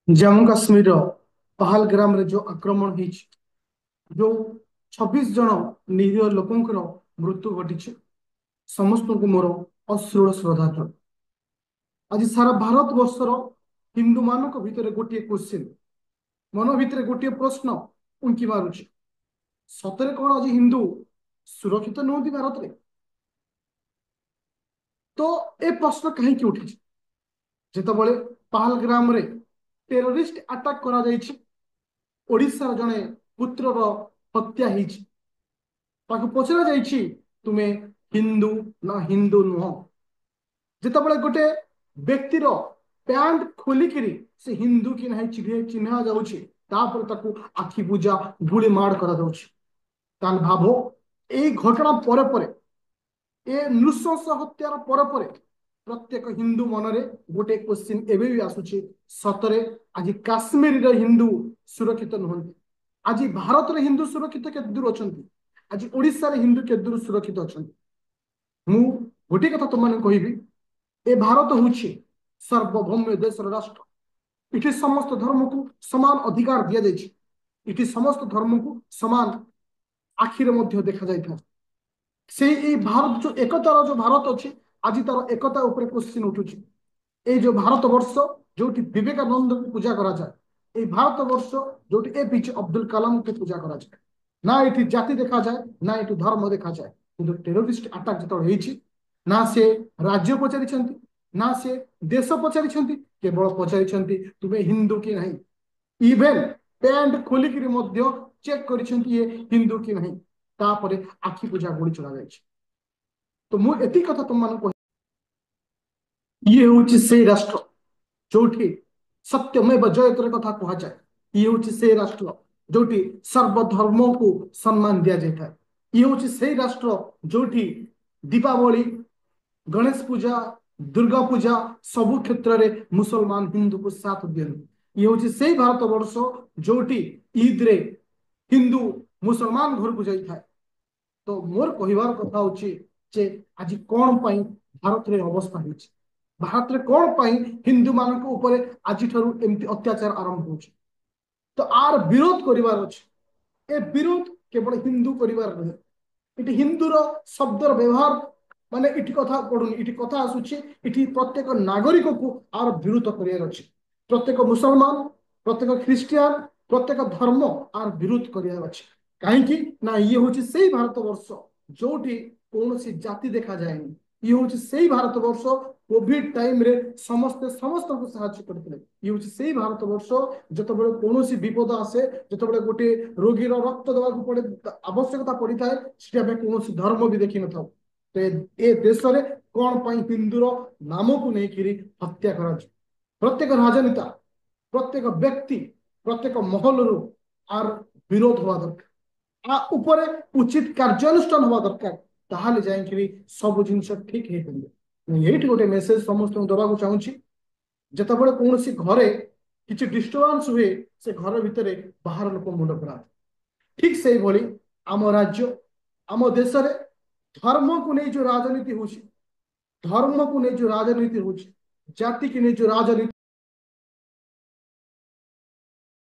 जम्मू काश्मीर पहलग्राम रे जो आक्रमण ହେଇଛି जो 26 जन निरीह लोकंकर मृत्यु घटी समस्त को मोर अश्रुल श्रद्धांजलि। आज सारा भारत वर्षर हिंदू मान भितर गोटे क्वेश्चन मन भितर गोटे प्रश्न उंकी मारुଛି सतरे कौन आज हिंदू सुरक्षित नुहति भारत रे। तो ए प्रश्न कहीं उठी जितेबाला पहलग्राम रे टेररिस्ट अटैक करा जायछि ओडिशार जड़े पुत्रर हत्या होती पचरा जाइछि तुमे हिंदू ना हिंदू नुह जितेबाला गोटे व्यक्तिर पैंट खोलिकी से हिंदू कि ना चिन्हा जाऊँगी आखि पूजा धूली माड़ कर भाव यही घटना पर ए नृशंस हत्यार पर प्रत्येक हिंदू मनरे गोटे क्वेश्चन एबे भी आसुची सतरे आज काश्मीर रे हिंदू सुरक्षित नुहंती आज भारत रे हिंदू सुरक्षित के दूर अछंती आज ओडिशा रे हिंदू के दूर सुरक्षित अछंती। मु गोटे कथा तुम माने कहिबी ए भारत होछि सर्वभौम देशर राष्ट्र इठी समस्त धर्म को समान अधिकार दिया जाइछि इठी समस्त धर्म को समान आखिरे मध्य देखा जाइथा से ए भारत जो एकतार जो भारत अच्छी आज तार एकता उपरे क्वेश्चन उठुची ए जो भारत वर्ष जो विवेकानंद को पूजा करा जाए ए भारत वर्ष जो एपीजे अब्दुल कलाम को पूजा करा जाए ना ये जाति देखा जाए ना ये धर्म देखा जाए कि टेरोरिस्ट अटैक जो ना से राज्य पचारि ना से देश पचारि केवल पचारि तुम्हें हिंदू कि नहीं इवेन पैंट खोलिकी चेक कर हिंदू कि नहीं तापर आखि पूजा गोली चला जाए। तो मुझे कथा तुम मान ये हूँ से राष्ट्र जो सत्यमेव जयतर कथा कह जाए ये हूँ से राष्ट्र जो सर्वधर्म को सम्मान दि जाए ये हूँ से राष्ट्र जो दीपावली गणेश पूजा दुर्गा पूजा सबु क्षेत्र में मुसलमान हिंदू को साथ दिखती ये हूँ से भारत वर्ष जो ईद रे हिंदू मुसलमान घर को जाए। तो मोर कहबार कथा होची जे आज कौन पाई भारत रे अवस्था होची भारत रे कौन पाई हिंदू मान ऊपर आज एमती अत्याचार आरंभ होची। तो आर विरोध करिवार अछि ए विरोध केवल हिंदू करिवार नहीं इटी हिंदूर शब्दर व्यवहार माने इटी कथा पडुनी इटी कथा आसुची इटी प्रत्येक नागरिक को आर विरोध करियार अछि प्रत्येक मुसलमान प्रत्येक ख्रिस्टियन प्रत्येक धर्म आर विरोध करियार अछि कहीं ना ये हूँ से भारत वर्ष जो कौन जाति देखा जाएनी ये हूँ से भारत वर्ष कोविड टाइम रे समस्ते समस्त को साहाय्य करते ये हूँ से भारत वर्ष जितेबाला कौन विपद आसे जितेबाला गोटे रोगीर रक्त देवा पड़े आवश्यकता पड़ी थाए कौन धर्म भी देखी न था। तो ए देश रे कौन पाई हिंदूर नाम को लेकिन हत्या करा प्रत्येक राजनेता प्रत्येक व्यक्ति प्रत्येक महल आर विरोध हवा दरकार उपरे उचित कार्यानुष्ठान हवा दरकार ताहाले जाइकरी सब जिनस ठीक हे परिबे। एठी गोटे मेसेज समस्त दबाको चाहूची जतबेले कोनोसी घरे किछि डिस्टर्बेंस हुए से घर भितरे बाहर लोक मुंड पड़ा ठीक से भली आम राज्य आम देश रे धर्म को नहीं जो राजनीति होची धर्म को नहीं जो राजनीति होची जाति की नहीं जो राजनीति